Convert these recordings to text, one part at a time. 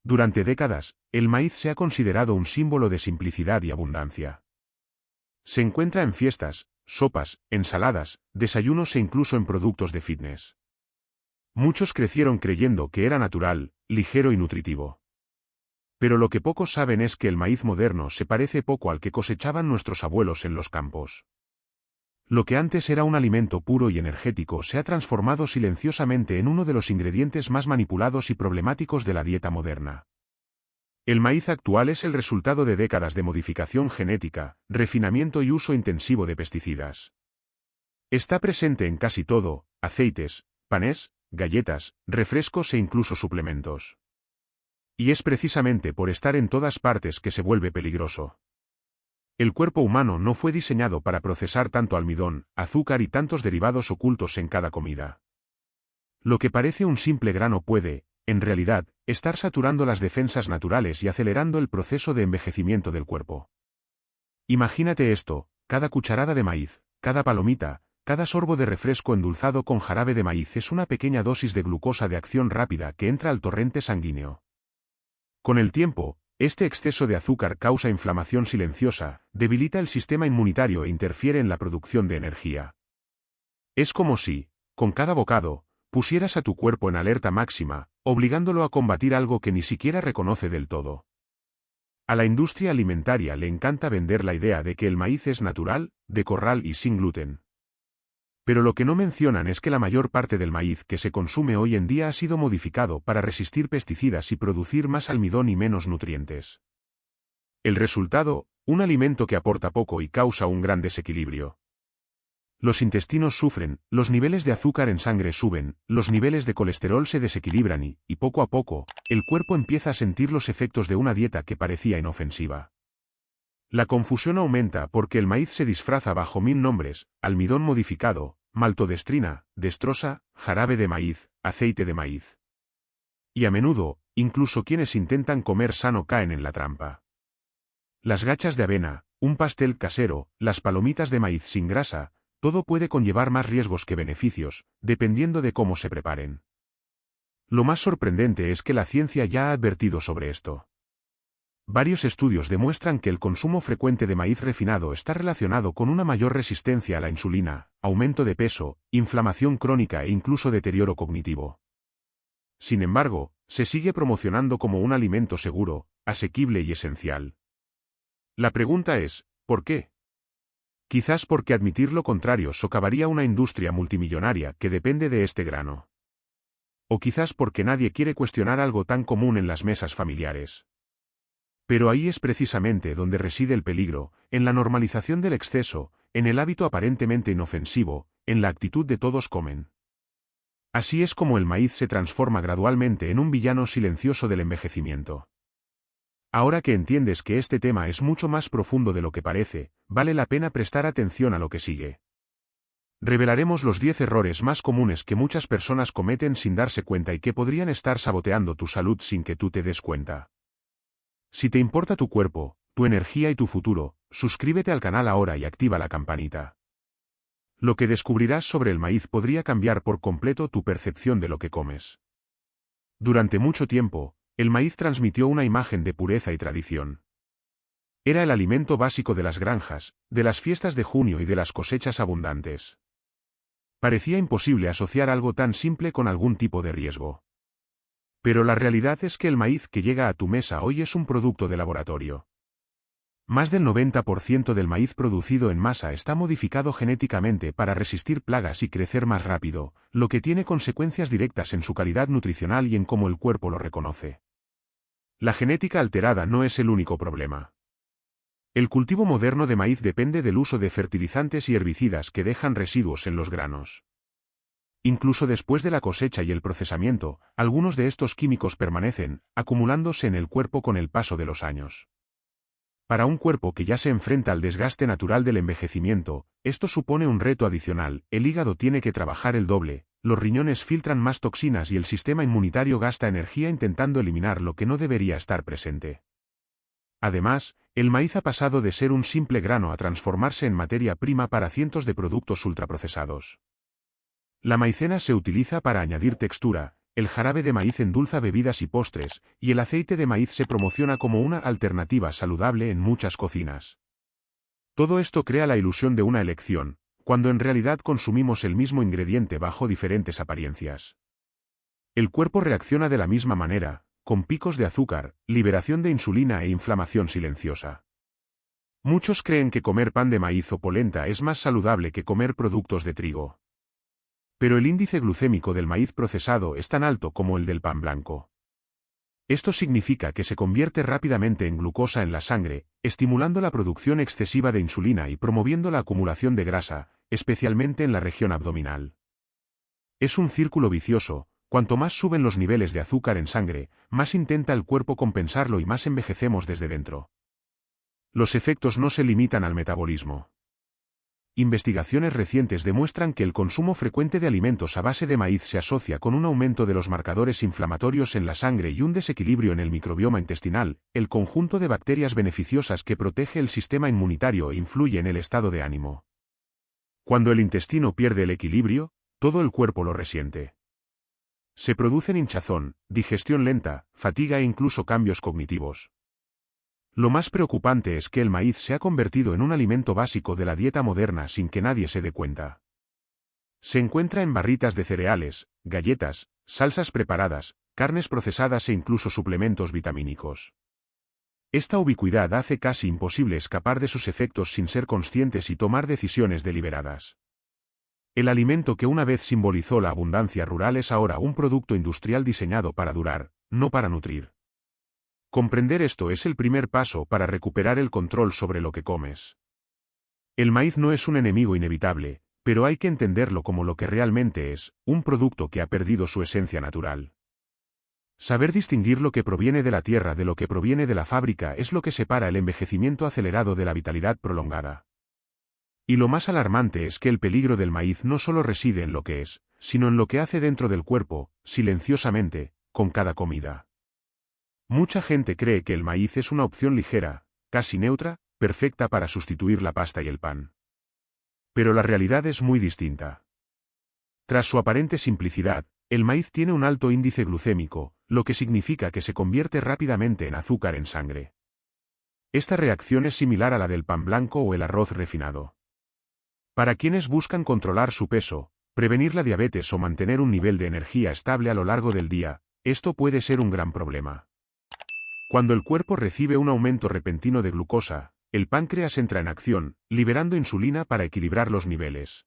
Durante décadas, el maíz se ha considerado un símbolo de simplicidad y abundancia. Se encuentra en fiestas, sopas, ensaladas, desayunos e incluso en productos de fitness. Muchos crecieron creyendo que era natural, ligero y nutritivo. Pero lo que pocos saben es que el maíz moderno se parece poco al que cosechaban nuestros abuelos en los campos. Lo que antes era un alimento puro y energético se ha transformado silenciosamente en uno de los ingredientes más manipulados y problemáticos de la dieta moderna. El maíz actual es el resultado de décadas de modificación genética, refinamiento y uso intensivo de pesticidas. Está presente en casi todo: aceites, panes, galletas, refrescos e incluso suplementos. Y es precisamente por estar en todas partes que se vuelve peligroso. El cuerpo humano no fue diseñado para procesar tanto almidón, azúcar y tantos derivados ocultos en cada comida. Lo que parece un simple grano puede, en realidad, estar saturando las defensas naturales y acelerando el proceso de envejecimiento del cuerpo. Imagínate esto: cada cucharada de maíz, cada palomita, cada sorbo de refresco endulzado con jarabe de maíz es una pequeña dosis de glucosa de acción rápida que entra al torrente sanguíneo. Con el tiempo, este exceso de azúcar causa inflamación silenciosa, debilita el sistema inmunitario e interfiere en la producción de energía. Es como si, con cada bocado, pusieras a tu cuerpo en alerta máxima, obligándolo a combatir algo que ni siquiera reconoce del todo. A la industria alimentaria le encanta vender la idea de que el maíz es natural, de corral y sin gluten. Pero lo que no mencionan es que la mayor parte del maíz que se consume hoy en día ha sido modificado para resistir pesticidas y producir más almidón y menos nutrientes. El resultado: un alimento que aporta poco y causa un gran desequilibrio. Los intestinos sufren, los niveles de azúcar en sangre suben, los niveles de colesterol se desequilibran y poco a poco, el cuerpo empieza a sentir los efectos de una dieta que parecía inofensiva. La confusión aumenta porque el maíz se disfraza bajo 1000 nombres: almidón modificado, maltodestrina, destrosa, jarabe de maíz, aceite de maíz. Y a menudo, incluso quienes intentan comer sano caen en la trampa. Las gachas de avena, un pastel casero, las palomitas de maíz sin grasa, todo puede conllevar más riesgos que beneficios, dependiendo de cómo se preparen. Lo más sorprendente es que la ciencia ya ha advertido sobre esto. Varios estudios demuestran que el consumo frecuente de maíz refinado está relacionado con una mayor resistencia a la insulina, aumento de peso, inflamación crónica e incluso deterioro cognitivo. Sin embargo, se sigue promocionando como un alimento seguro, asequible y esencial. La pregunta es, ¿por qué? Quizás porque admitir lo contrario socavaría una industria multimillonaria que depende de este grano. O quizás porque nadie quiere cuestionar algo tan común en las mesas familiares. Pero ahí es precisamente donde reside el peligro: en la normalización del exceso, en el hábito aparentemente inofensivo, en la actitud de todos comen. Así es como el maíz se transforma gradualmente en un villano silencioso del envejecimiento. Ahora que entiendes que este tema es mucho más profundo de lo que parece, vale la pena prestar atención a lo que sigue. Revelaremos los 10 errores más comunes que muchas personas cometen sin darse cuenta y que podrían estar saboteando tu salud sin que tú te des cuenta. Si te importa tu cuerpo, tu energía y tu futuro, suscríbete al canal ahora y activa la campanita. Lo que descubrirás sobre el maíz podría cambiar por completo tu percepción de lo que comes. Durante mucho tiempo, el maíz transmitió una imagen de pureza y tradición. Era el alimento básico de las granjas, de las fiestas de junio y de las cosechas abundantes. Parecía imposible asociar algo tan simple con algún tipo de riesgo. Pero la realidad es que el maíz que llega a tu mesa hoy es un producto de laboratorio. Más del 90% del maíz producido en masa está modificado genéticamente para resistir plagas y crecer más rápido, lo que tiene consecuencias directas en su calidad nutricional y en cómo el cuerpo lo reconoce. La genética alterada no es el único problema. El cultivo moderno de maíz depende del uso de fertilizantes y herbicidas que dejan residuos en los granos. Incluso después de la cosecha y el procesamiento, algunos de estos químicos permanecen, acumulándose en el cuerpo con el paso de los años. Para un cuerpo que ya se enfrenta al desgaste natural del envejecimiento, esto supone un reto adicional: el hígado tiene que trabajar el doble, los riñones filtran más toxinas y el sistema inmunitario gasta energía intentando eliminar lo que no debería estar presente. Además, el maíz ha pasado de ser un simple grano a transformarse en materia prima para cientos de productos ultraprocesados. La maicena se utiliza para añadir textura, el jarabe de maíz endulza bebidas y postres, y el aceite de maíz se promociona como una alternativa saludable en muchas cocinas. Todo esto crea la ilusión de una elección, cuando en realidad consumimos el mismo ingrediente bajo diferentes apariencias. El cuerpo reacciona de la misma manera, con picos de azúcar, liberación de insulina e inflamación silenciosa. Muchos creen que comer pan de maíz o polenta es más saludable que comer productos de trigo. Pero el índice glucémico del maíz procesado es tan alto como el del pan blanco. Esto significa que se convierte rápidamente en glucosa en la sangre, estimulando la producción excesiva de insulina y promoviendo la acumulación de grasa, especialmente en la región abdominal. Es un círculo vicioso. Cuanto más suben los niveles de azúcar en sangre, más intenta el cuerpo compensarlo y más envejecemos desde dentro. Los efectos no se limitan al metabolismo. Investigaciones recientes demuestran que el consumo frecuente de alimentos a base de maíz se asocia con un aumento de los marcadores inflamatorios en la sangre y un desequilibrio en el microbioma intestinal, el conjunto de bacterias beneficiosas que protege el sistema inmunitario e influye en el estado de ánimo. Cuando el intestino pierde el equilibrio, todo el cuerpo lo resiente. Se producen hinchazón, digestión lenta, fatiga e incluso cambios cognitivos. Lo más preocupante es que el maíz se ha convertido en un alimento básico de la dieta moderna sin que nadie se dé cuenta. Se encuentra en barritas de cereales, galletas, salsas preparadas, carnes procesadas e incluso suplementos vitamínicos. Esta ubicuidad hace casi imposible escapar de sus efectos sin ser conscientes y tomar decisiones deliberadas. El alimento que una vez simbolizó la abundancia rural es ahora un producto industrial diseñado para durar, no para nutrir. Comprender esto es el primer paso para recuperar el control sobre lo que comes. El maíz no es un enemigo inevitable, pero hay que entenderlo como lo que realmente es, un producto que ha perdido su esencia natural. Saber distinguir lo que proviene de la tierra de lo que proviene de la fábrica es lo que separa el envejecimiento acelerado de la vitalidad prolongada. Y lo más alarmante es que el peligro del maíz no solo reside en lo que es, sino en lo que hace dentro del cuerpo, silenciosamente, con cada comida. Mucha gente cree que el maíz es una opción ligera, casi neutra, perfecta para sustituir la pasta y el pan. Pero la realidad es muy distinta. Tras su aparente simplicidad, el maíz tiene un alto índice glucémico, lo que significa que se convierte rápidamente en azúcar en sangre. Esta reacción es similar a la del pan blanco o el arroz refinado. Para quienes buscan controlar su peso, prevenir la diabetes o mantener un nivel de energía estable a lo largo del día, esto puede ser un gran problema. Cuando el cuerpo recibe un aumento repentino de glucosa, el páncreas entra en acción, liberando insulina para equilibrar los niveles.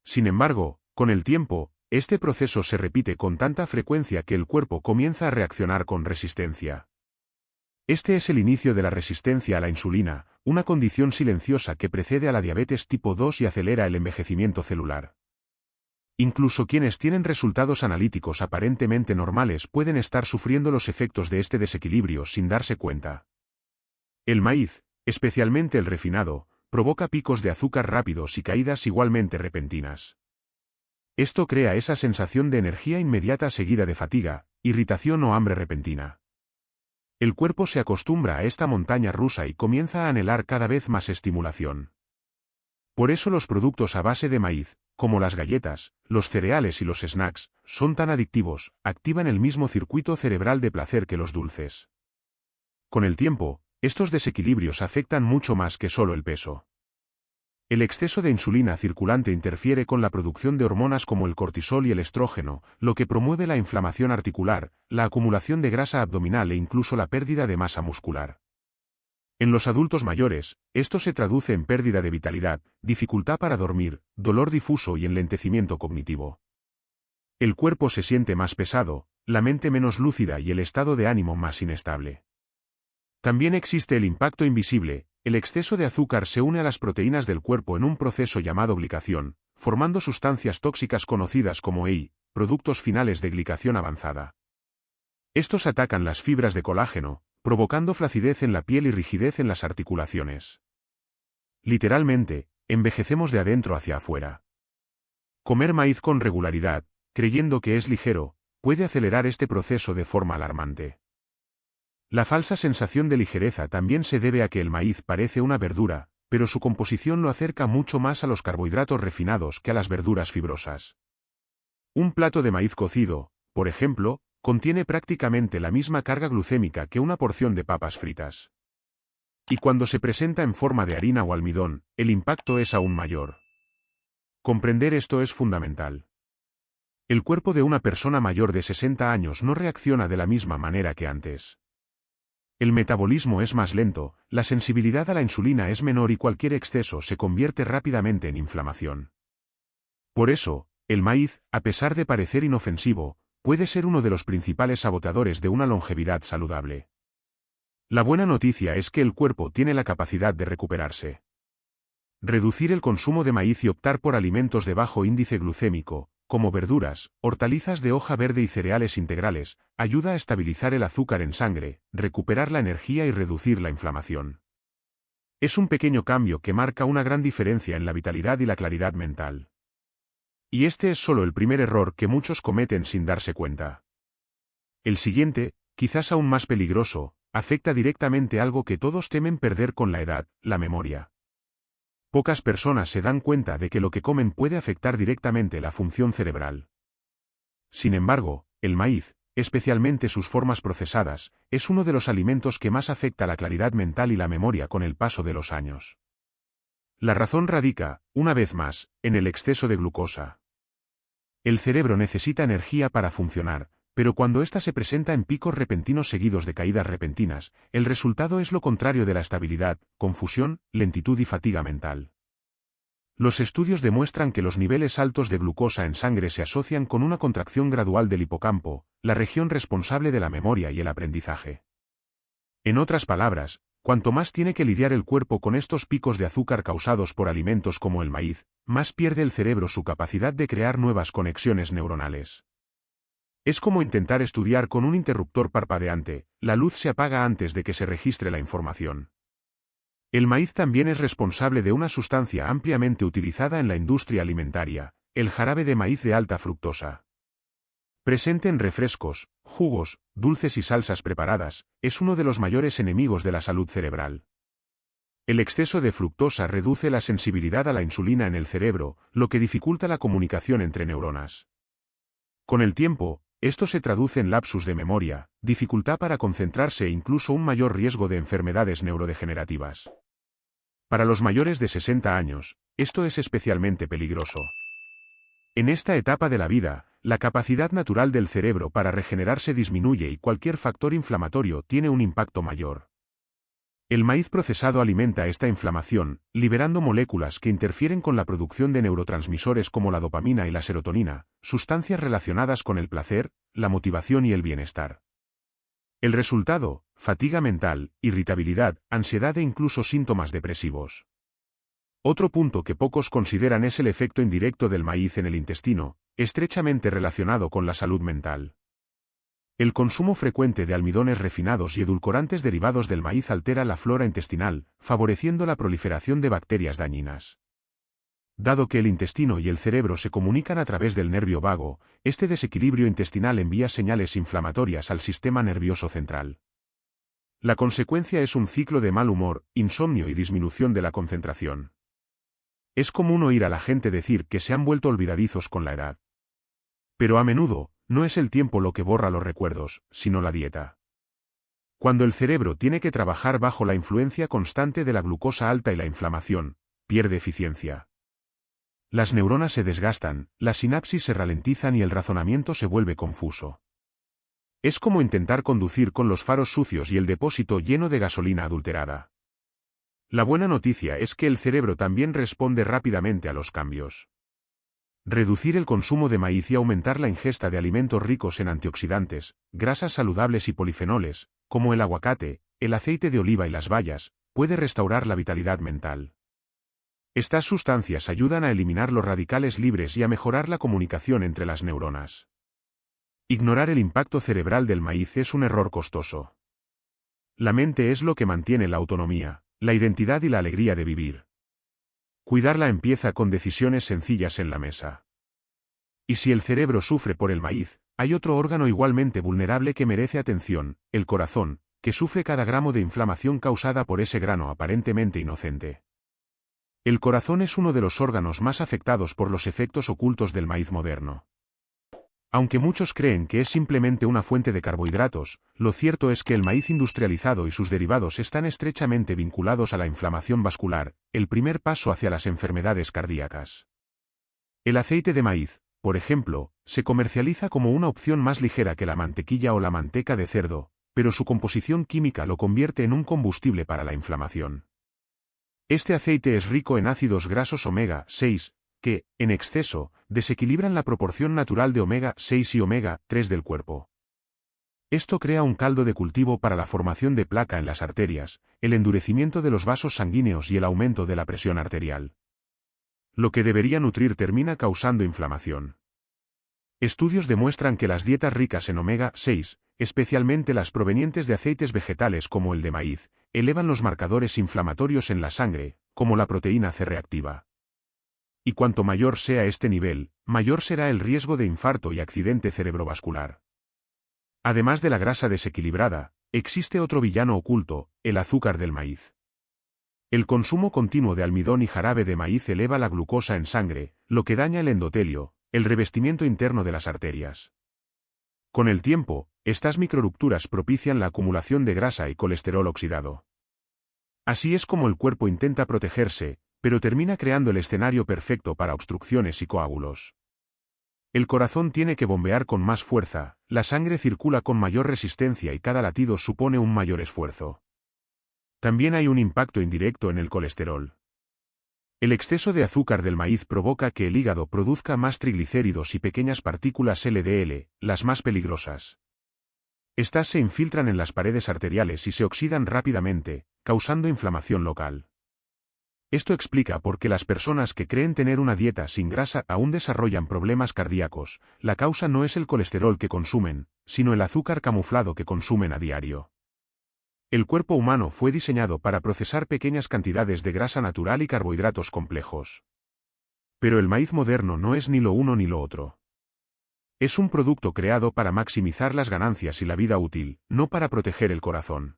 Sin embargo, con el tiempo, este proceso se repite con tanta frecuencia que el cuerpo comienza a reaccionar con resistencia. Este es el inicio de la resistencia a la insulina, una condición silenciosa que precede a la diabetes tipo 2 y acelera el envejecimiento celular. Incluso quienes tienen resultados analíticos aparentemente normales pueden estar sufriendo los efectos de este desequilibrio sin darse cuenta. El maíz, especialmente el refinado, provoca picos de azúcar rápidos y caídas igualmente repentinas. Esto crea esa sensación de energía inmediata seguida de fatiga, irritación o hambre repentina. El cuerpo se acostumbra a esta montaña rusa y comienza a anhelar cada vez más estimulación. Por eso los productos a base de maíz, como las galletas, los cereales y los snacks, son tan adictivos, activan el mismo circuito cerebral de placer que los dulces. Con el tiempo, estos desequilibrios afectan mucho más que solo el peso. El exceso de insulina circulante interfiere con la producción de hormonas como el cortisol y el estrógeno, lo que promueve la inflamación articular, la acumulación de grasa abdominal e incluso la pérdida de masa muscular. En los adultos mayores, esto se traduce en pérdida de vitalidad, dificultad para dormir, dolor difuso y enlentecimiento cognitivo. El cuerpo se siente más pesado, la mente menos lúcida y el estado de ánimo más inestable. También existe el impacto invisible. El exceso de azúcar se une a las proteínas del cuerpo en un proceso llamado glicación, formando sustancias tóxicas conocidas como EI, productos finales de glicación avanzada. Estos atacan las fibras de colágeno, provocando flacidez en la piel y rigidez en las articulaciones. Literalmente, envejecemos de adentro hacia afuera. Comer maíz con regularidad, creyendo que es ligero, puede acelerar este proceso de forma alarmante. La falsa sensación de ligereza también se debe a que el maíz parece una verdura, pero su composición lo acerca mucho más a los carbohidratos refinados que a las verduras fibrosas. Un plato de maíz cocido, por ejemplo, contiene prácticamente la misma carga glucémica que una porción de papas fritas. Y cuando se presenta en forma de harina o almidón, el impacto es aún mayor. Comprender esto es fundamental. El cuerpo de una persona mayor de 60 años no reacciona de la misma manera que antes. El metabolismo es más lento, la sensibilidad a la insulina es menor y cualquier exceso se convierte rápidamente en inflamación. Por eso, el maíz, a pesar de parecer inofensivo, puede ser uno de los principales sabotadores de una longevidad saludable. La buena noticia es que el cuerpo tiene la capacidad de recuperarse. Reducir el consumo de maíz y optar por alimentos de bajo índice glucémico, como verduras, hortalizas de hoja verde y cereales integrales, ayuda a estabilizar el azúcar en sangre, recuperar la energía y reducir la inflamación. Es un pequeño cambio que marca una gran diferencia en la vitalidad y la claridad mental. Y este es solo el primer error que muchos cometen sin darse cuenta. El siguiente, quizás aún más peligroso, afecta directamente algo que todos temen perder con la edad, la memoria. Pocas personas se dan cuenta de que lo que comen puede afectar directamente la función cerebral. Sin embargo, el maíz, especialmente sus formas procesadas, es uno de los alimentos que más afecta la claridad mental y la memoria con el paso de los años. La razón radica, una vez más, en el exceso de glucosa. El cerebro necesita energía para funcionar, pero cuando ésta se presenta en picos repentinos seguidos de caídas repentinas, el resultado es lo contrario de la estabilidad, confusión, lentitud y fatiga mental. Los estudios demuestran que los niveles altos de glucosa en sangre se asocian con una contracción gradual del hipocampo, la región responsable de la memoria y el aprendizaje. En otras palabras, cuanto más tiene que lidiar el cuerpo con estos picos de azúcar causados por alimentos como el maíz, más pierde el cerebro su capacidad de crear nuevas conexiones neuronales. Es como intentar estudiar con un interruptor parpadeante, la luz se apaga antes de que se registre la información. El maíz también es responsable de una sustancia ampliamente utilizada en la industria alimentaria, el jarabe de maíz de alta fructosa. Presente en refrescos, jugos, dulces y salsas preparadas, es uno de los mayores enemigos de la salud cerebral. El exceso de fructosa reduce la sensibilidad a la insulina en el cerebro, lo que dificulta la comunicación entre neuronas. Con el tiempo, esto se traduce en lapsus de memoria, dificultad para concentrarse e incluso un mayor riesgo de enfermedades neurodegenerativas. Para los mayores de 60 años, esto es especialmente peligroso. En esta etapa de la vida, la capacidad natural del cerebro para regenerarse disminuye y cualquier factor inflamatorio tiene un impacto mayor. El maíz procesado alimenta esta inflamación, liberando moléculas que interfieren con la producción de neurotransmisores como la dopamina y la serotonina, sustancias relacionadas con el placer, la motivación y el bienestar. El resultado, fatiga mental, irritabilidad, ansiedad e incluso síntomas depresivos. Otro punto que pocos consideran es el efecto indirecto del maíz en el intestino, estrechamente relacionado con la salud mental. El consumo frecuente de almidones refinados y edulcorantes derivados del maíz altera la flora intestinal, favoreciendo la proliferación de bacterias dañinas. Dado que el intestino y el cerebro se comunican a través del nervio vago, este desequilibrio intestinal envía señales inflamatorias al sistema nervioso central. La consecuencia es un ciclo de mal humor, insomnio y disminución de la concentración. Es común oír a la gente decir que se han vuelto olvidadizos con la edad. Pero a menudo, no es el tiempo lo que borra los recuerdos, sino la dieta. Cuando el cerebro tiene que trabajar bajo la influencia constante de la glucosa alta y la inflamación, pierde eficiencia. Las neuronas se desgastan, las sinapsis se ralentizan y el razonamiento se vuelve confuso. Es como intentar conducir con los faros sucios y el depósito lleno de gasolina adulterada. La buena noticia es que el cerebro también responde rápidamente a los cambios. Reducir el consumo de maíz y aumentar la ingesta de alimentos ricos en antioxidantes, grasas saludables y polifenoles, como el aguacate, el aceite de oliva y las bayas, puede restaurar la vitalidad mental. Estas sustancias ayudan a eliminar los radicales libres y a mejorar la comunicación entre las neuronas. Ignorar el impacto cerebral del maíz es un error costoso. La mente es lo que mantiene la autonomía, la identidad y la alegría de vivir. Cuidarla empieza con decisiones sencillas en la mesa. Y si el cerebro sufre por el maíz, hay otro órgano igualmente vulnerable que merece atención, el corazón, que sufre cada gramo de inflamación causada por ese grano aparentemente inocente. El corazón es uno de los órganos más afectados por los efectos ocultos del maíz moderno. Aunque muchos creen que es simplemente una fuente de carbohidratos, lo cierto es que el maíz industrializado y sus derivados están estrechamente vinculados a la inflamación vascular, el primer paso hacia las enfermedades cardíacas. El aceite de maíz, por ejemplo, se comercializa como una opción más ligera que la mantequilla o la manteca de cerdo, pero su composición química lo convierte en un combustible para la inflamación. Este aceite es rico en ácidos grasos omega 6, que, en exceso, desequilibran la proporción natural de omega 6 y omega 3 del cuerpo. Esto crea un caldo de cultivo para la formación de placa en las arterias, el endurecimiento de los vasos sanguíneos y el aumento de la presión arterial. Lo que debería nutrir termina causando inflamación. Estudios demuestran que las dietas ricas en omega 6, especialmente las provenientes de aceites vegetales como el de maíz, elevan los marcadores inflamatorios en la sangre, como la proteína C reactiva. Y cuanto mayor sea este nivel, mayor será el riesgo de infarto y accidente cerebrovascular. Además de la grasa desequilibrada, existe otro villano oculto, el azúcar del maíz. El consumo continuo de almidón y jarabe de maíz eleva la glucosa en sangre, lo que daña el endotelio, el revestimiento interno de las arterias. Con el tiempo, estas microrupturas propician la acumulación de grasa y colesterol oxidado. Así es como el cuerpo intenta protegerse, pero termina creando el escenario perfecto para obstrucciones y coágulos. El corazón tiene que bombear con más fuerza, la sangre circula con mayor resistencia y cada latido supone un mayor esfuerzo. También hay un impacto indirecto en el colesterol. El exceso de azúcar del maíz provoca que el hígado produzca más triglicéridos y pequeñas partículas LDL, las más peligrosas. Estas se infiltran en las paredes arteriales y se oxidan rápidamente, causando inflamación local. Esto explica por qué las personas que creen tener una dieta sin grasa aún desarrollan problemas cardíacos. La causa no es el colesterol que consumen, sino el azúcar camuflado que consumen a diario. El cuerpo humano fue diseñado para procesar pequeñas cantidades de grasa natural y carbohidratos complejos. Pero el maíz moderno no es ni lo uno ni lo otro. Es un producto creado para maximizar las ganancias y la vida útil, no para proteger el corazón.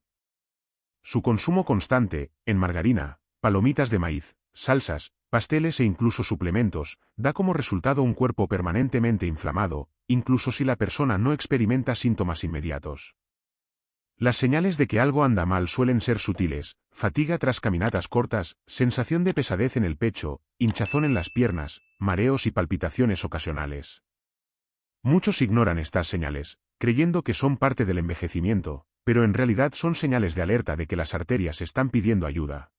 Su consumo constante, en margarina, palomitas de maíz, salsas, pasteles e incluso suplementos, da como resultado un cuerpo permanentemente inflamado, incluso si la persona no experimenta síntomas inmediatos. Las señales de que algo anda mal suelen ser sutiles: fatiga tras caminatas cortas, sensación de pesadez en el pecho, hinchazón en las piernas, mareos y palpitaciones ocasionales. Muchos ignoran estas señales, creyendo que son parte del envejecimiento, pero en realidad son señales de alerta de que las arterias están pidiendo ayuda.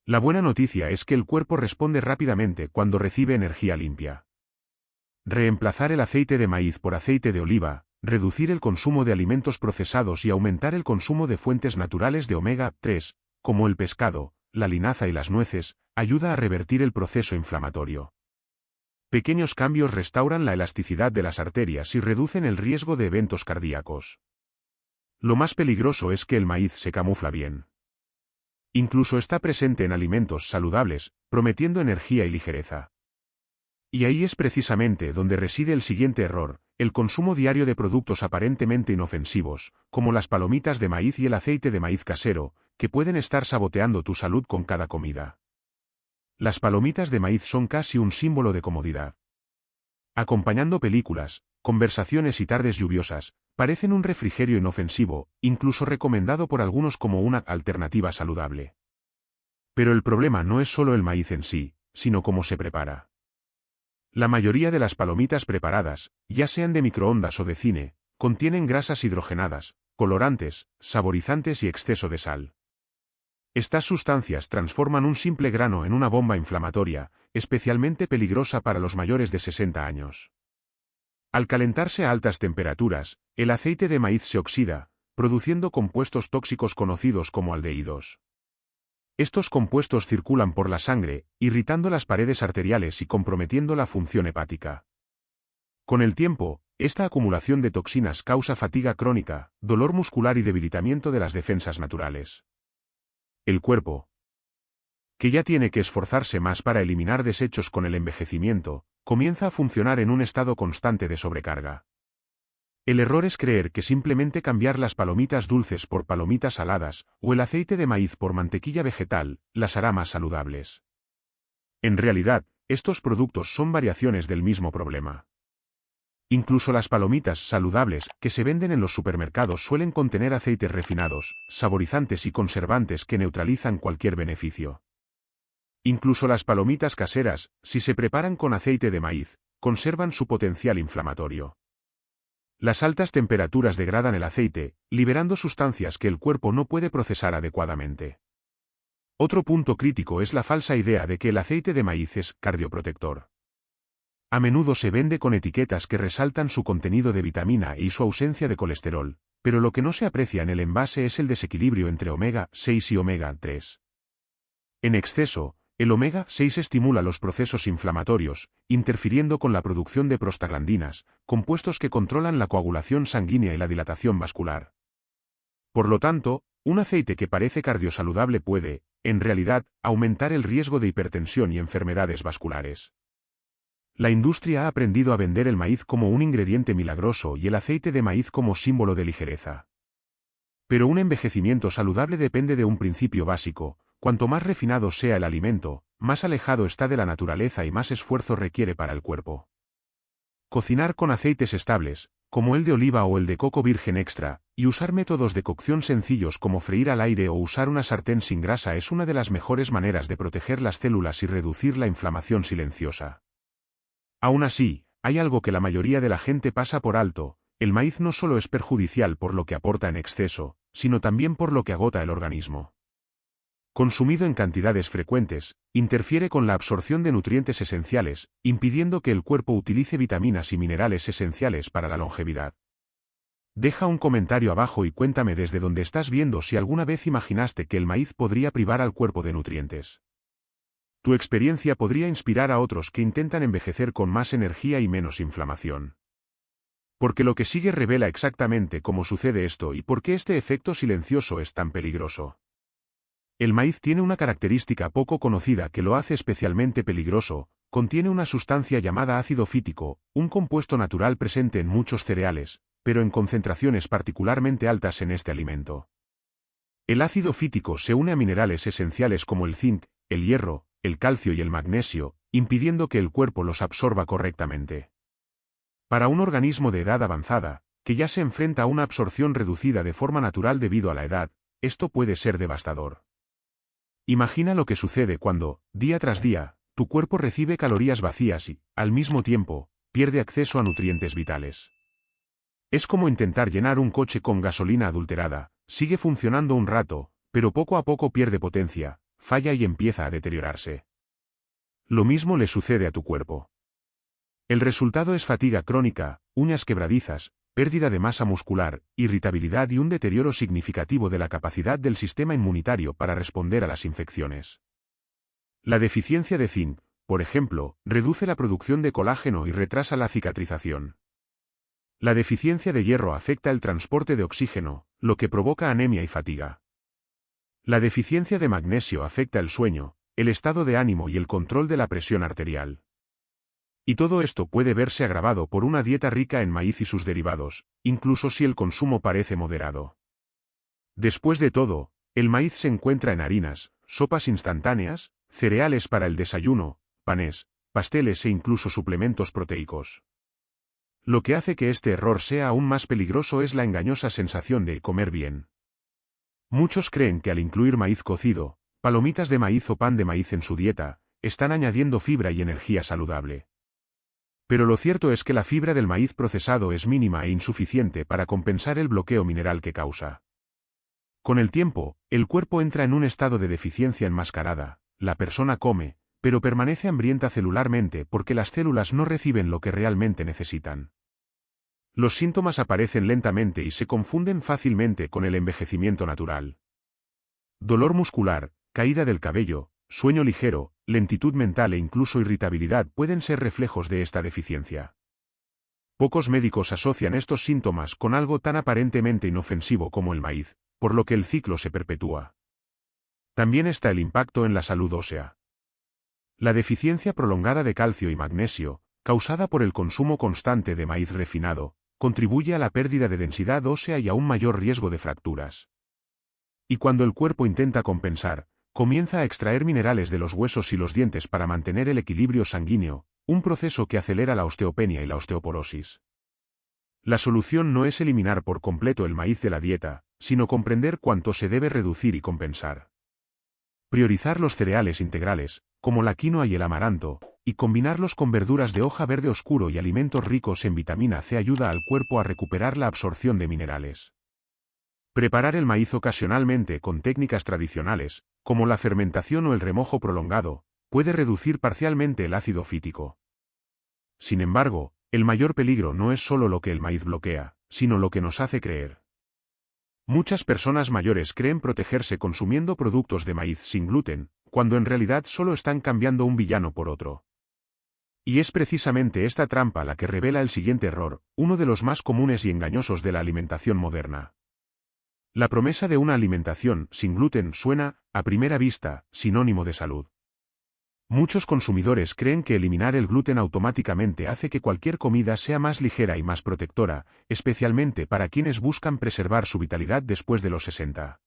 La buena noticia es que el cuerpo responde rápidamente cuando recibe energía limpia. Reemplazar el aceite de maíz por aceite de oliva, reducir el consumo de alimentos procesados y aumentar el consumo de fuentes naturales de omega 3, como el pescado, la linaza y las nueces, ayuda a revertir el proceso inflamatorio. Pequeños cambios restauran la elasticidad de las arterias y reducen el riesgo de eventos cardíacos. Lo más peligroso es que el maíz se camufla bien. Incluso está presente en alimentos saludables, prometiendo energía y ligereza. Y ahí es precisamente donde reside el siguiente error: el consumo diario de productos aparentemente inofensivos, como las palomitas de maíz y el aceite de maíz casero, que pueden estar saboteando tu salud con cada comida. Las palomitas de maíz son casi un símbolo de comodidad. Acompañando películas, conversaciones y tardes lluviosas, parecen un refrigerio inofensivo, incluso recomendado por algunos como una alternativa saludable. Pero el problema no es solo el maíz en sí, sino cómo se prepara. La mayoría de las palomitas preparadas, ya sean de microondas o de cine, contienen grasas hidrogenadas, colorantes, saborizantes y exceso de sal. Estas sustancias transforman un simple grano en una bomba inflamatoria, especialmente peligrosa para los mayores de 60 años. Al calentarse a altas temperaturas, el aceite de maíz se oxida, produciendo compuestos tóxicos conocidos como aldehídos. Estos compuestos circulan por la sangre, irritando las paredes arteriales y comprometiendo la función hepática. Con el tiempo, esta acumulación de toxinas causa fatiga crónica, dolor muscular y debilitamiento de las defensas naturales. El cuerpo, que ya tiene que esforzarse más para eliminar desechos con el envejecimiento, comienza a funcionar en un estado constante de sobrecarga. El error es creer que simplemente cambiar las palomitas dulces por palomitas saladas, o el aceite de maíz por mantequilla vegetal, las hará más saludables. En realidad, estos productos son variaciones del mismo problema. Incluso las palomitas saludables que se venden en los supermercados suelen contener aceites refinados, saborizantes y conservantes que neutralizan cualquier beneficio. Incluso las palomitas caseras, si se preparan con aceite de maíz, conservan su potencial inflamatorio. Las altas temperaturas degradan el aceite, liberando sustancias que el cuerpo no puede procesar adecuadamente. Otro punto crítico es la falsa idea de que el aceite de maíz es cardioprotector. A menudo se vende con etiquetas que resaltan su contenido de vitamina E y su ausencia de colesterol, pero lo que no se aprecia en el envase es el desequilibrio entre omega 6 y omega 3. En exceso, el omega 6 estimula los procesos inflamatorios, interfiriendo con la producción de prostaglandinas, compuestos que controlan la coagulación sanguínea y la dilatación vascular. Por lo tanto, un aceite que parece cardiosaludable puede, en realidad, aumentar el riesgo de hipertensión y enfermedades vasculares. La industria ha aprendido a vender el maíz como un ingrediente milagroso y el aceite de maíz como símbolo de ligereza. Pero un envejecimiento saludable depende de un principio básico: cuanto más refinado sea el alimento, más alejado está de la naturaleza y más esfuerzo requiere para el cuerpo. Cocinar con aceites estables, como el de oliva o el de coco virgen extra, y usar métodos de cocción sencillos como freír al aire o usar una sartén sin grasa es una de las mejores maneras de proteger las células y reducir la inflamación silenciosa. Aún así, hay algo que la mayoría de la gente pasa por alto: el maíz no solo es perjudicial por lo que aporta en exceso, sino también por lo que agota el organismo. Consumido en cantidades frecuentes, interfiere con la absorción de nutrientes esenciales, impidiendo que el cuerpo utilice vitaminas y minerales esenciales para la longevidad. Deja un comentario abajo y cuéntame desde dónde estás viendo si alguna vez imaginaste que el maíz podría privar al cuerpo de nutrientes. Tu experiencia podría inspirar a otros que intentan envejecer con más energía y menos inflamación. Porque lo que sigue revela exactamente cómo sucede esto y por qué este efecto silencioso es tan peligroso. El maíz tiene una característica poco conocida que lo hace especialmente peligroso: contiene una sustancia llamada ácido fítico, un compuesto natural presente en muchos cereales, pero en concentraciones particularmente altas en este alimento. El ácido fítico se une a minerales esenciales como el zinc, el hierro, el calcio y el magnesio, impidiendo que el cuerpo los absorba correctamente. Para un organismo de edad avanzada, que ya se enfrenta a una absorción reducida de forma natural debido a la edad, esto puede ser devastador. Imagina lo que sucede cuando, día tras día, tu cuerpo recibe calorías vacías y, al mismo tiempo, pierde acceso a nutrientes vitales. Es como intentar llenar un coche con gasolina adulterada: sigue funcionando un rato, pero poco a poco pierde potencia, falla y empieza a deteriorarse. Lo mismo le sucede a tu cuerpo. El resultado es fatiga crónica, uñas quebradizas, pérdida de masa muscular, irritabilidad y un deterioro significativo de la capacidad del sistema inmunitario para responder a las infecciones. La deficiencia de zinc, por ejemplo, reduce la producción de colágeno y retrasa la cicatrización. La deficiencia de hierro afecta el transporte de oxígeno, lo que provoca anemia y fatiga. La deficiencia de magnesio afecta el sueño, el estado de ánimo y el control de la presión arterial. Y todo esto puede verse agravado por una dieta rica en maíz y sus derivados, incluso si el consumo parece moderado. Después de todo, el maíz se encuentra en harinas, sopas instantáneas, cereales para el desayuno, panes, pasteles e incluso suplementos proteicos. Lo que hace que este error sea aún más peligroso es la engañosa sensación de comer bien. Muchos creen que al incluir maíz cocido, palomitas de maíz o pan de maíz en su dieta, están añadiendo fibra y energía saludable. Pero lo cierto es que la fibra del maíz procesado es mínima e insuficiente para compensar el bloqueo mineral que causa. Con el tiempo, el cuerpo entra en un estado de deficiencia enmascarada: la persona come, pero permanece hambrienta celularmente porque las células no reciben lo que realmente necesitan. Los síntomas aparecen lentamente y se confunden fácilmente con el envejecimiento natural. Dolor muscular, caída del cabello, sueño ligero, lentitud mental e incluso irritabilidad pueden ser reflejos de esta deficiencia. Pocos médicos asocian estos síntomas con algo tan aparentemente inofensivo como el maíz, por lo que el ciclo se perpetúa. También está el impacto en la salud ósea. La deficiencia prolongada de calcio y magnesio, causada por el consumo constante de maíz refinado, contribuye a la pérdida de densidad ósea y a un mayor riesgo de fracturas. Y cuando el cuerpo intenta compensar, comienza a extraer minerales de los huesos y los dientes para mantener el equilibrio sanguíneo, un proceso que acelera la osteopenia y la osteoporosis. La solución no es eliminar por completo el maíz de la dieta, sino comprender cuánto se debe reducir y compensar. Priorizar los cereales integrales, como la quinoa y el amaranto, y combinarlos con verduras de hoja verde oscuro y alimentos ricos en vitamina C ayuda al cuerpo a recuperar la absorción de minerales. Preparar el maíz ocasionalmente con técnicas tradicionales, como la fermentación o el remojo prolongado, puede reducir parcialmente el ácido fítico. Sin embargo, el mayor peligro no es solo lo que el maíz bloquea, sino lo que nos hace creer. Muchas personas mayores creen protegerse consumiendo productos de maíz sin gluten, cuando en realidad solo están cambiando un villano por otro. Y es precisamente esta trampa la que revela el siguiente error, uno de los más comunes y engañosos de la alimentación moderna. La promesa de una alimentación sin gluten suena, a primera vista, sinónimo de salud. Muchos consumidores creen que eliminar el gluten automáticamente hace que cualquier comida sea más ligera y más protectora, especialmente para quienes buscan preservar su vitalidad después de los 60.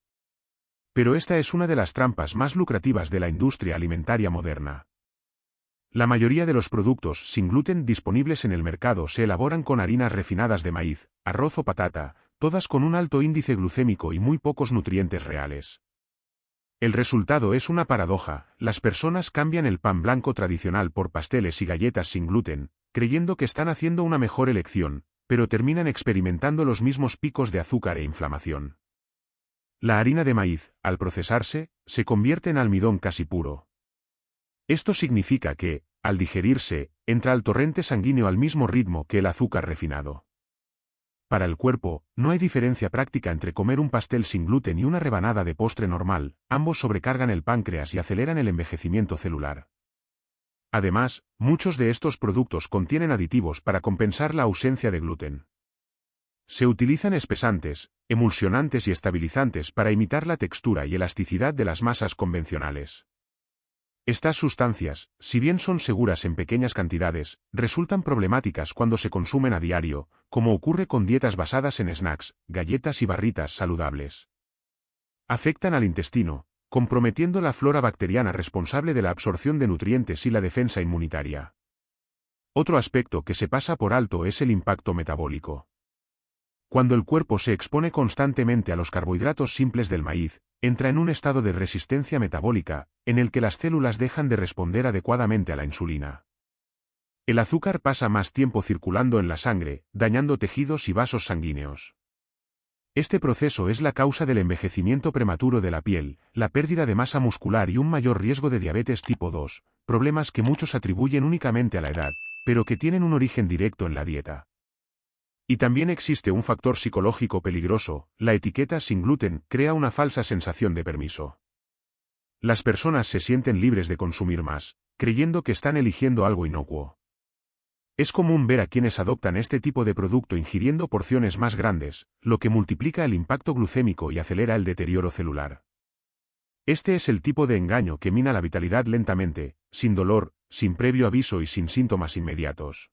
Pero esta es una de las trampas más lucrativas de la industria alimentaria moderna. La mayoría de los productos sin gluten disponibles en el mercado se elaboran con harinas refinadas de maíz, arroz o patata, todas con un alto índice glucémico y muy pocos nutrientes reales. El resultado es una paradoja: las personas cambian el pan blanco tradicional por pasteles y galletas sin gluten, creyendo que están haciendo una mejor elección, pero terminan experimentando los mismos picos de azúcar e inflamación. La harina de maíz, al procesarse, se convierte en almidón casi puro. Esto significa que, al digerirse, entra al torrente sanguíneo al mismo ritmo que el azúcar refinado. Para el cuerpo, no hay diferencia práctica entre comer un pastel sin gluten y una rebanada de postre normal, ambos sobrecargan el páncreas y aceleran el envejecimiento celular. Además, muchos de estos productos contienen aditivos para compensar la ausencia de gluten. Se utilizan espesantes, emulsionantes y estabilizantes para imitar la textura y elasticidad de las masas convencionales. Estas sustancias, si bien son seguras en pequeñas cantidades, resultan problemáticas cuando se consumen a diario, como ocurre con dietas basadas en snacks, galletas y barritas saludables. Afectan al intestino, comprometiendo la flora bacteriana responsable de la absorción de nutrientes y la defensa inmunitaria. Otro aspecto que se pasa por alto es el impacto metabólico. Cuando el cuerpo se expone constantemente a los carbohidratos simples del maíz, entra en un estado de resistencia metabólica, en el que las células dejan de responder adecuadamente a la insulina. El azúcar pasa más tiempo circulando en la sangre, dañando tejidos y vasos sanguíneos. Este proceso es la causa del envejecimiento prematuro de la piel, la pérdida de masa muscular y un mayor riesgo de diabetes tipo 2, problemas que muchos atribuyen únicamente a la edad, pero que tienen un origen directo en la dieta. Y también existe un factor psicológico peligroso: la etiqueta sin gluten crea una falsa sensación de permiso. Las personas se sienten libres de consumir más, creyendo que están eligiendo algo inocuo. Es común ver a quienes adoptan este tipo de producto ingiriendo porciones más grandes, lo que multiplica el impacto glucémico y acelera el deterioro celular. Este es el tipo de engaño que mina la vitalidad lentamente, sin dolor, sin previo aviso y sin síntomas inmediatos.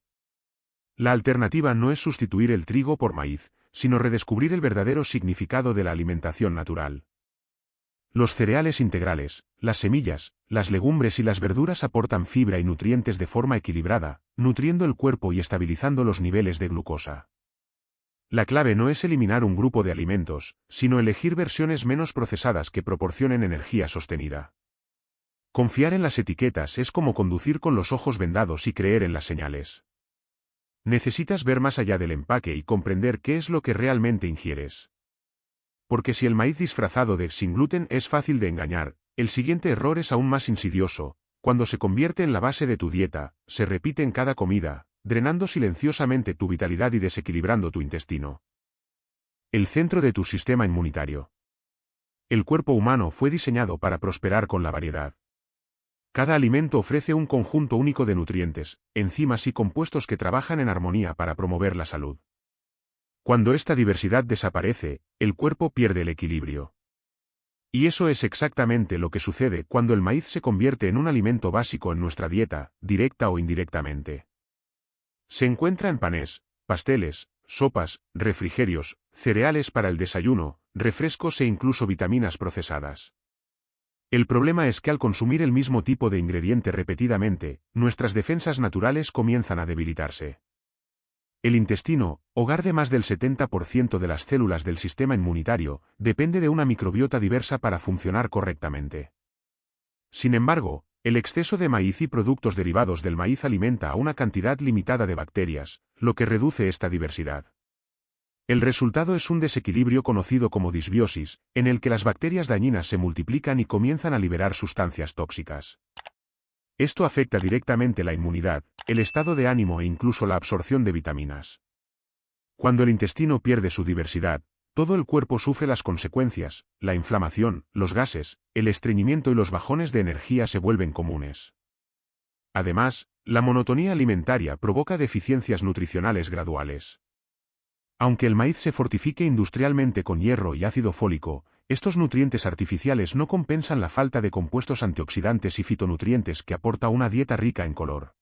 La alternativa no es sustituir el trigo por maíz, sino redescubrir el verdadero significado de la alimentación natural. Los cereales integrales, las semillas, las legumbres y las verduras aportan fibra y nutrientes de forma equilibrada, nutriendo el cuerpo y estabilizando los niveles de glucosa. La clave no es eliminar un grupo de alimentos, sino elegir versiones menos procesadas que proporcionen energía sostenida. Confiar en las etiquetas es como conducir con los ojos vendados y creer en las señales. Necesitas ver más allá del empaque y comprender qué es lo que realmente ingieres. Porque si el maíz disfrazado de sin gluten es fácil de engañar, el siguiente error es aún más insidioso: cuando se convierte en la base de tu dieta, se repite en cada comida, drenando silenciosamente tu vitalidad y desequilibrando tu intestino. El centro de tu sistema inmunitario. El cuerpo humano fue diseñado para prosperar con la variedad. Cada alimento ofrece un conjunto único de nutrientes, enzimas y compuestos que trabajan en armonía para promover la salud. Cuando esta diversidad desaparece, el cuerpo pierde el equilibrio. Y eso es exactamente lo que sucede cuando el maíz se convierte en un alimento básico en nuestra dieta, directa o indirectamente. Se encuentra en panes, pasteles, sopas, refrigerios, cereales para el desayuno, refrescos e incluso vitaminas procesadas. El problema es que al consumir el mismo tipo de ingrediente repetidamente, nuestras defensas naturales comienzan a debilitarse. El intestino, hogar de más del 70% de las células del sistema inmunitario, depende de una microbiota diversa para funcionar correctamente. Sin embargo, el exceso de maíz y productos derivados del maíz alimenta a una cantidad limitada de bacterias, lo que reduce esta diversidad. El resultado es un desequilibrio conocido como disbiosis, en el que las bacterias dañinas se multiplican y comienzan a liberar sustancias tóxicas. Esto afecta directamente la inmunidad, el estado de ánimo e incluso la absorción de vitaminas. Cuando el intestino pierde su diversidad, todo el cuerpo sufre las consecuencias, la inflamación, los gases, el estreñimiento y los bajones de energía se vuelven comunes. Además, la monotonía alimentaria provoca deficiencias nutricionales graduales. Aunque el maíz se fortifique industrialmente con hierro y ácido fólico, estos nutrientes artificiales no compensan la falta de compuestos antioxidantes y fitonutrientes que aporta una dieta rica en color.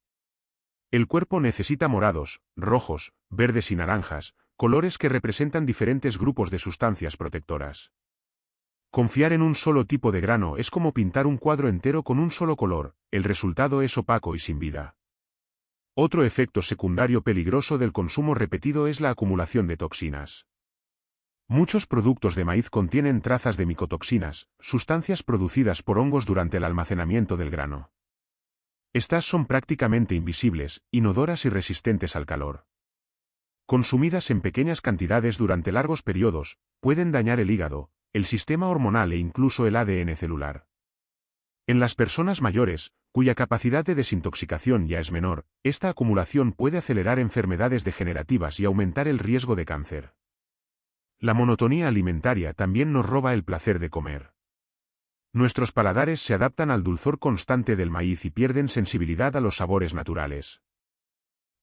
El cuerpo necesita morados, rojos, verdes y naranjas, colores que representan diferentes grupos de sustancias protectoras. Confiar en un solo tipo de grano es como pintar un cuadro entero con un solo color, el resultado es opaco y sin vida. Otro efecto secundario peligroso del consumo repetido es la acumulación de toxinas. Muchos productos de maíz contienen trazas de micotoxinas, sustancias producidas por hongos durante el almacenamiento del grano. Estas son prácticamente invisibles, inodoras y resistentes al calor. Consumidas en pequeñas cantidades durante largos periodos, pueden dañar el hígado, el sistema hormonal e incluso el ADN celular. En las personas mayores, cuya capacidad de desintoxicación ya es menor, esta acumulación puede acelerar enfermedades degenerativas y aumentar el riesgo de cáncer. La monotonía alimentaria también nos roba el placer de comer. Nuestros paladares se adaptan al dulzor constante del maíz y pierden sensibilidad a los sabores naturales.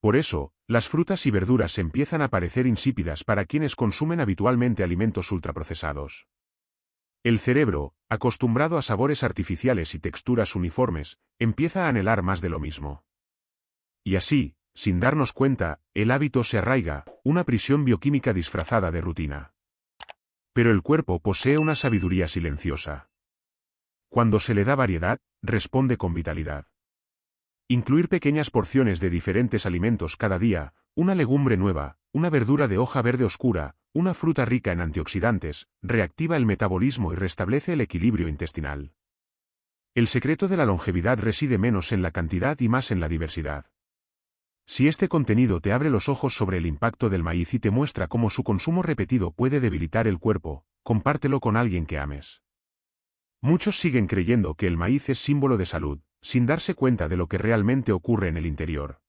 Por eso, las frutas y verduras empiezan a parecer insípidas para quienes consumen habitualmente alimentos ultraprocesados. El cerebro, acostumbrado a sabores artificiales y texturas uniformes, empieza a anhelar más de lo mismo. Y así, sin darnos cuenta, el hábito se arraiga, una prisión bioquímica disfrazada de rutina. Pero el cuerpo posee una sabiduría silenciosa. Cuando se le da variedad, responde con vitalidad. Incluir pequeñas porciones de diferentes alimentos cada día, una legumbre nueva, una verdura de hoja verde oscura, una fruta rica en antioxidantes, reactiva el metabolismo y restablece el equilibrio intestinal. El secreto de la longevidad reside menos en la cantidad y más en la diversidad. Si este contenido te abre los ojos sobre el impacto del maíz y te muestra cómo su consumo repetido puede debilitar el cuerpo, compártelo con alguien que ames. Muchos siguen creyendo que el maíz es símbolo de salud, sin darse cuenta de lo que realmente ocurre en el interior.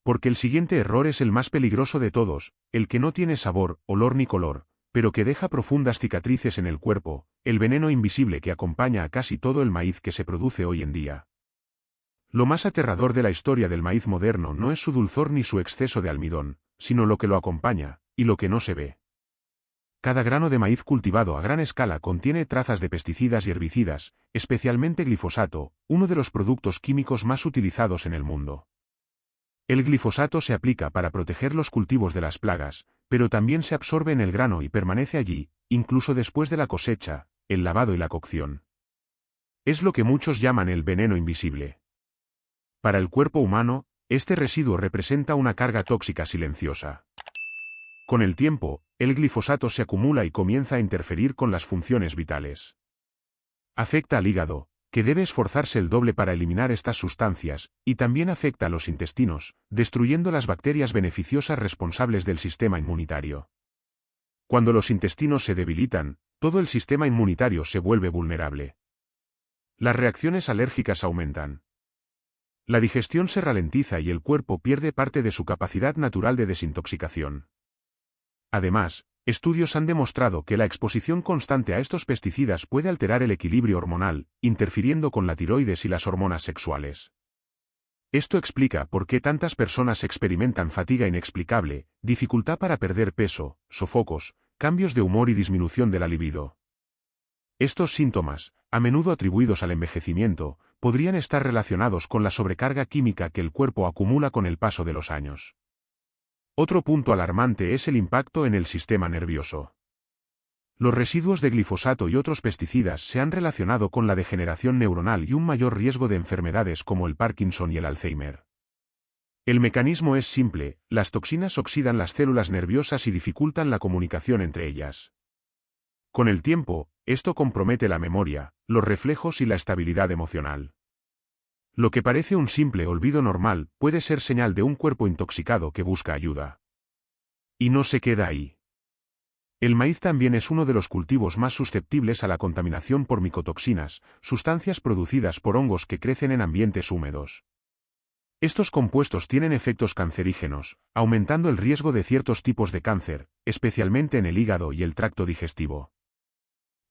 Porque el siguiente error es el más peligroso de todos, el que no tiene sabor, olor ni color, pero que deja profundas cicatrices en el cuerpo, el veneno invisible que acompaña a casi todo el maíz que se produce hoy en día. Lo más aterrador de la historia del maíz moderno no es su dulzor ni su exceso de almidón, sino lo que lo acompaña, y lo que no se ve. Cada grano de maíz cultivado a gran escala contiene trazas de pesticidas y herbicidas, especialmente glifosato, uno de los productos químicos más utilizados en el mundo. El glifosato se aplica para proteger los cultivos de las plagas, pero también se absorbe en el grano y permanece allí, incluso después de la cosecha, el lavado y la cocción. Es lo que muchos llaman el veneno invisible. Para el cuerpo humano, este residuo representa una carga tóxica silenciosa. Con el tiempo, el glifosato se acumula y comienza a interferir con las funciones vitales. Afecta al hígado, que debe esforzarse el doble para eliminar estas sustancias, y también afecta a los intestinos, destruyendo las bacterias beneficiosas responsables del sistema inmunitario. Cuando los intestinos se debilitan, todo el sistema inmunitario se vuelve vulnerable. Las reacciones alérgicas aumentan. La digestión se ralentiza y el cuerpo pierde parte de su capacidad natural de desintoxicación. Además, estudios han demostrado que la exposición constante a estos pesticidas puede alterar el equilibrio hormonal, interfiriendo con la tiroides y las hormonas sexuales. Esto explica por qué tantas personas experimentan fatiga inexplicable, dificultad para perder peso, sofocos, cambios de humor y disminución de la libido. Estos síntomas, a menudo atribuidos al envejecimiento, podrían estar relacionados con la sobrecarga química que el cuerpo acumula con el paso de los años. Otro punto alarmante es el impacto en el sistema nervioso. Los residuos de glifosato y otros pesticidas se han relacionado con la degeneración neuronal y un mayor riesgo de enfermedades como el Parkinson y el Alzheimer. El mecanismo es simple: las toxinas oxidan las células nerviosas y dificultan la comunicación entre ellas. Con el tiempo, esto compromete la memoria, los reflejos y la estabilidad emocional. Lo que parece un simple olvido normal puede ser señal de un cuerpo intoxicado que busca ayuda. Y no se queda ahí. El maíz también es uno de los cultivos más susceptibles a la contaminación por micotoxinas, sustancias producidas por hongos que crecen en ambientes húmedos. Estos compuestos tienen efectos cancerígenos, aumentando el riesgo de ciertos tipos de cáncer, especialmente en el hígado y el tracto digestivo.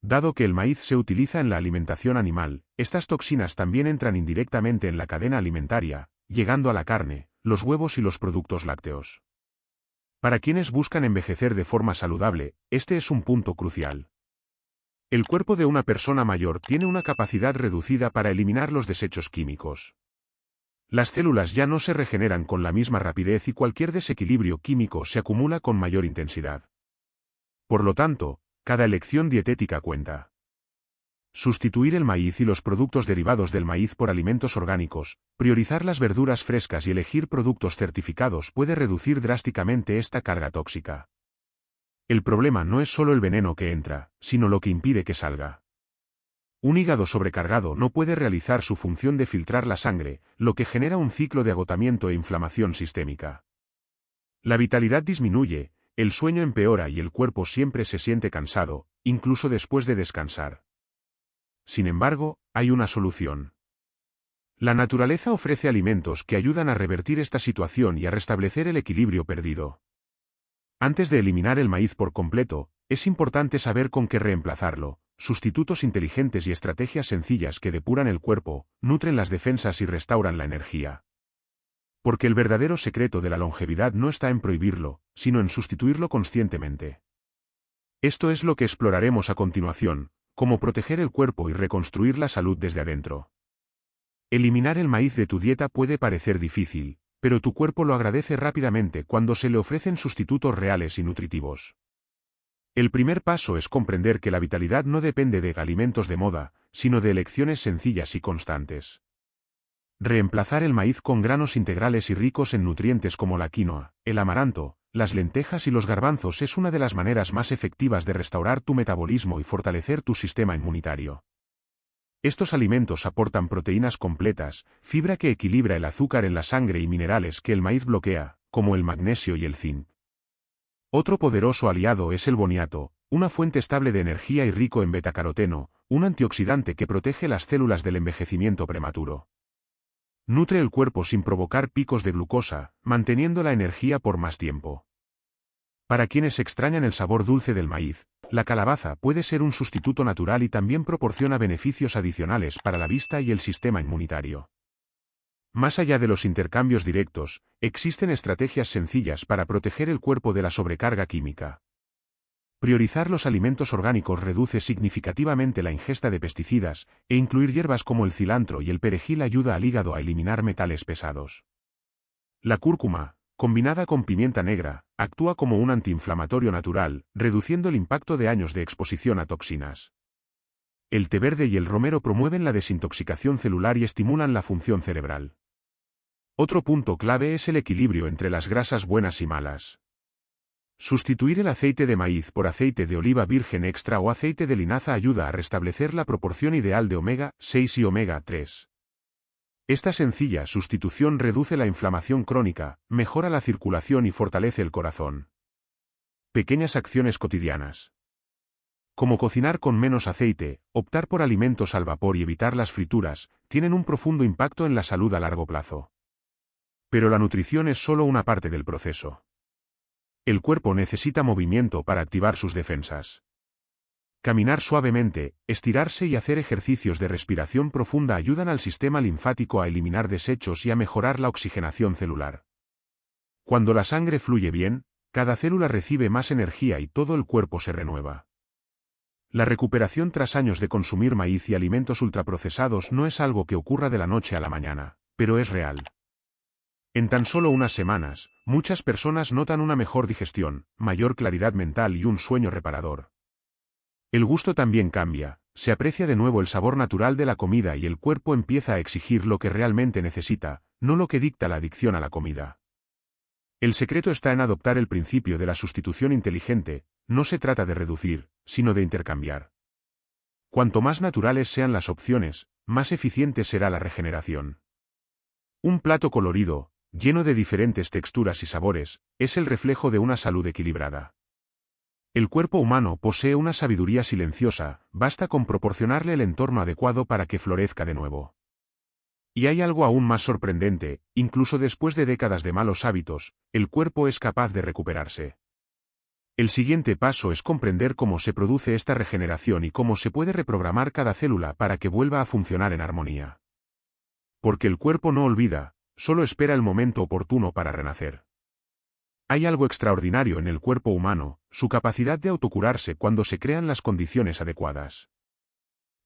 Dado que el maíz se utiliza en la alimentación animal, estas toxinas también entran indirectamente en la cadena alimentaria, llegando a la carne, los huevos y los productos lácteos. Para quienes buscan envejecer de forma saludable, este es un punto crucial. El cuerpo de una persona mayor tiene una capacidad reducida para eliminar los desechos químicos. Las células ya no se regeneran con la misma rapidez y cualquier desequilibrio químico se acumula con mayor intensidad. Por lo tanto, cada elección dietética cuenta. Sustituir el maíz y los productos derivados del maíz por alimentos orgánicos, priorizar las verduras frescas y elegir productos certificados puede reducir drásticamente esta carga tóxica. El problema no es solo el veneno que entra, sino lo que impide que salga. Un hígado sobrecargado no puede realizar su función de filtrar la sangre, lo que genera un ciclo de agotamiento e inflamación sistémica. La vitalidad disminuye, el sueño empeora y el cuerpo siempre se siente cansado, incluso después de descansar. Sin embargo, hay una solución. La naturaleza ofrece alimentos que ayudan a revertir esta situación y a restablecer el equilibrio perdido. Antes de eliminar el maíz por completo, es importante saber con qué reemplazarlo: sustitutos inteligentes y estrategias sencillas que depuran el cuerpo, nutren las defensas y restauran la energía. Porque el verdadero secreto de la longevidad no está en prohibirlo, sino en sustituirlo conscientemente. Esto es lo que exploraremos a continuación: cómo proteger el cuerpo y reconstruir la salud desde adentro. Eliminar el maíz de tu dieta puede parecer difícil, pero tu cuerpo lo agradece rápidamente cuando se le ofrecen sustitutos reales y nutritivos. El primer paso es comprender que la vitalidad no depende de alimentos de moda, sino de elecciones sencillas y constantes. Reemplazar el maíz con granos integrales y ricos en nutrientes como la quinoa, el amaranto, las lentejas y los garbanzos es una de las maneras más efectivas de restaurar tu metabolismo y fortalecer tu sistema inmunitario. Estos alimentos aportan proteínas completas, fibra que equilibra el azúcar en la sangre y minerales que el maíz bloquea, como el magnesio y el zinc. Otro poderoso aliado es el boniato, una fuente estable de energía y rico en betacaroteno, un antioxidante que protege las células del envejecimiento prematuro. Nutre el cuerpo sin provocar picos de glucosa, manteniendo la energía por más tiempo. Para quienes extrañan el sabor dulce del maíz, la calabaza puede ser un sustituto natural y también proporciona beneficios adicionales para la vista y el sistema inmunitario. Más allá de los intercambios directos, existen estrategias sencillas para proteger el cuerpo de la sobrecarga química. Priorizar los alimentos orgánicos reduce significativamente la ingesta de pesticidas, e incluir hierbas como el cilantro y el perejil ayuda al hígado a eliminar metales pesados. La cúrcuma, combinada con pimienta negra, actúa como un antiinflamatorio natural, reduciendo el impacto de años de exposición a toxinas. El té verde y el romero promueven la desintoxicación celular y estimulan la función cerebral. Otro punto clave es el equilibrio entre las grasas buenas y malas. Sustituir el aceite de maíz por aceite de oliva virgen extra o aceite de linaza ayuda a restablecer la proporción ideal de omega 6 y omega 3. Esta sencilla sustitución reduce la inflamación crónica, mejora la circulación y fortalece el corazón. Pequeñas acciones cotidianas. Como cocinar con menos aceite, optar por alimentos al vapor y evitar las frituras, tienen un profundo impacto en la salud a largo plazo. Pero la nutrición es solo una parte del proceso. El cuerpo necesita movimiento para activar sus defensas. Caminar suavemente, estirarse y hacer ejercicios de respiración profunda ayudan al sistema linfático a eliminar desechos y a mejorar la oxigenación celular. Cuando la sangre fluye bien, cada célula recibe más energía y todo el cuerpo se renueva. La recuperación tras años de consumir maíz y alimentos ultraprocesados no es algo que ocurra de la noche a la mañana, pero es real. En tan solo unas semanas, muchas personas notan una mejor digestión, mayor claridad mental y un sueño reparador. El gusto también cambia, se aprecia de nuevo el sabor natural de la comida y el cuerpo empieza a exigir lo que realmente necesita: no lo que dicta la adicción a la comida. El secreto está en adoptar el principio de la sustitución inteligente, no se trata de reducir, sino de intercambiar. Cuanto más naturales sean las opciones, más eficiente será la regeneración. Un plato colorido, lleno de diferentes texturas y sabores, es el reflejo de una salud equilibrada. El cuerpo humano posee una sabiduría silenciosa, basta con proporcionarle el entorno adecuado para que florezca de nuevo. Y hay algo aún más sorprendente, incluso después de décadas de malos hábitos, el cuerpo es capaz de recuperarse. El siguiente paso es comprender cómo se produce esta regeneración y cómo se puede reprogramar cada célula para que vuelva a funcionar en armonía. Porque el cuerpo no olvida, solo espera el momento oportuno para renacer. Hay algo extraordinario en el cuerpo humano, su capacidad de autocurarse cuando se crean las condiciones adecuadas.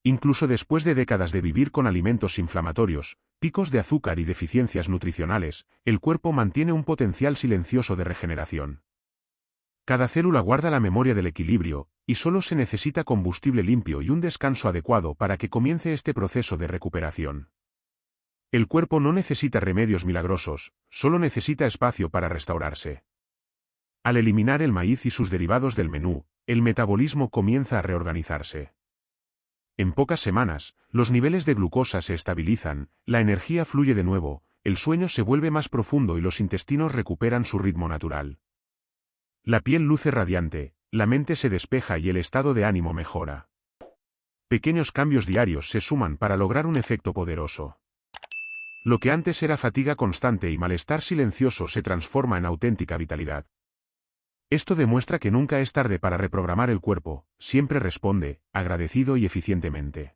Incluso después de décadas de vivir con alimentos inflamatorios, picos de azúcar y deficiencias nutricionales, el cuerpo mantiene un potencial silencioso de regeneración. Cada célula guarda la memoria del equilibrio, y solo se necesita combustible limpio y un descanso adecuado para que comience este proceso de recuperación. El cuerpo no necesita remedios milagrosos, solo necesita espacio para restaurarse. Al eliminar el maíz y sus derivados del menú, el metabolismo comienza a reorganizarse. En pocas semanas, los niveles de glucosa se estabilizan, la energía fluye de nuevo, el sueño se vuelve más profundo y los intestinos recuperan su ritmo natural. La piel luce radiante, la mente se despeja y el estado de ánimo mejora. Pequeños cambios diarios se suman para lograr un efecto poderoso. Lo que antes era fatiga constante y malestar silencioso se transforma en auténtica vitalidad. Esto demuestra que nunca es tarde para reprogramar el cuerpo, siempre responde, agradecido y eficientemente.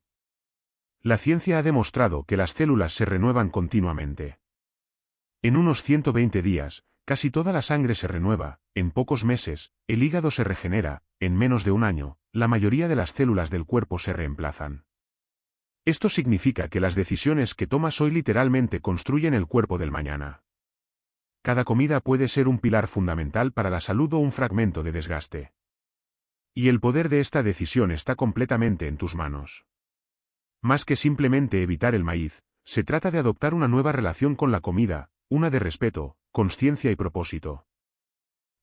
La ciencia ha demostrado que las células se renuevan continuamente. En unos 120 días, casi toda la sangre se renueva, en pocos meses, el hígado se regenera, en menos de un año, la mayoría de las células del cuerpo se reemplazan. Esto significa que las decisiones que tomas hoy literalmente construyen el cuerpo del mañana. Cada comida puede ser un pilar fundamental para la salud o un fragmento de desgaste. Y el poder de esta decisión está completamente en tus manos. Más que simplemente evitar el maíz, se trata de adoptar una nueva relación con la comida, una de respeto, consciencia y propósito.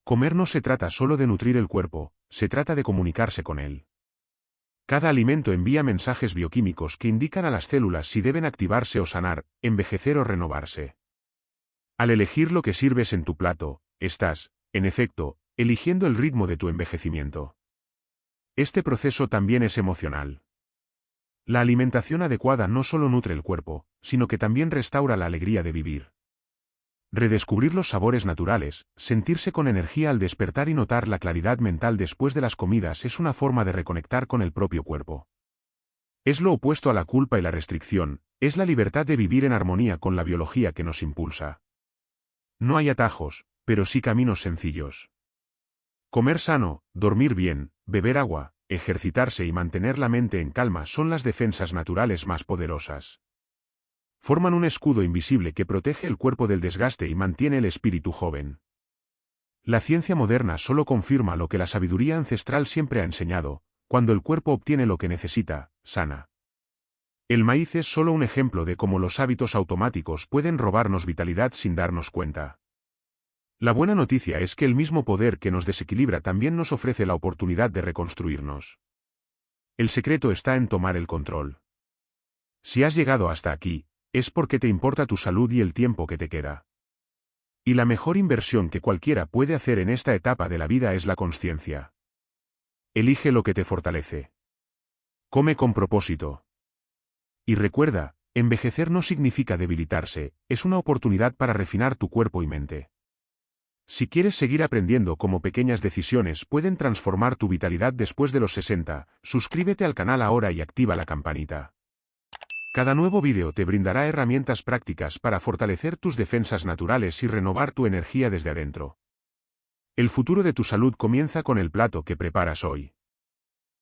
Comer no se trata solo de nutrir el cuerpo, se trata de comunicarse con él. Cada alimento envía mensajes bioquímicos que indican a las células si deben activarse o sanar, envejecer o renovarse. Al elegir lo que sirves en tu plato, estás, en efecto, eligiendo el ritmo de tu envejecimiento. Este proceso también es emocional. La alimentación adecuada no solo nutre el cuerpo, sino que también restaura la alegría de vivir. Redescubrir los sabores naturales, sentirse con energía al despertar y notar la claridad mental después de las comidas es una forma de reconectar con el propio cuerpo. Es lo opuesto a la culpa y la restricción, es la libertad de vivir en armonía con la biología que nos impulsa. No hay atajos, pero sí caminos sencillos. Comer sano, dormir bien, beber agua, ejercitarse y mantener la mente en calma son las defensas naturales más poderosas. Forman un escudo invisible que protege el cuerpo del desgaste y mantiene el espíritu joven. La ciencia moderna solo confirma lo que la sabiduría ancestral siempre ha enseñado: cuando el cuerpo obtiene lo que necesita, sana. El maíz es solo un ejemplo de cómo los hábitos automáticos pueden robarnos vitalidad sin darnos cuenta. La buena noticia es que el mismo poder que nos desequilibra también nos ofrece la oportunidad de reconstruirnos. El secreto está en tomar el control. Si has llegado hasta aquí, es porque te importa tu salud y el tiempo que te queda. Y la mejor inversión que cualquiera puede hacer en esta etapa de la vida es la consciencia. Elige lo que te fortalece. Come con propósito. Y recuerda, envejecer no significa debilitarse, es una oportunidad para refinar tu cuerpo y mente. Si quieres seguir aprendiendo cómo pequeñas decisiones pueden transformar tu vitalidad después de los 60, suscríbete al canal ahora y activa la campanita. Cada nuevo vídeo te brindará herramientas prácticas para fortalecer tus defensas naturales y renovar tu energía desde adentro. El futuro de tu salud comienza con el plato que preparas hoy.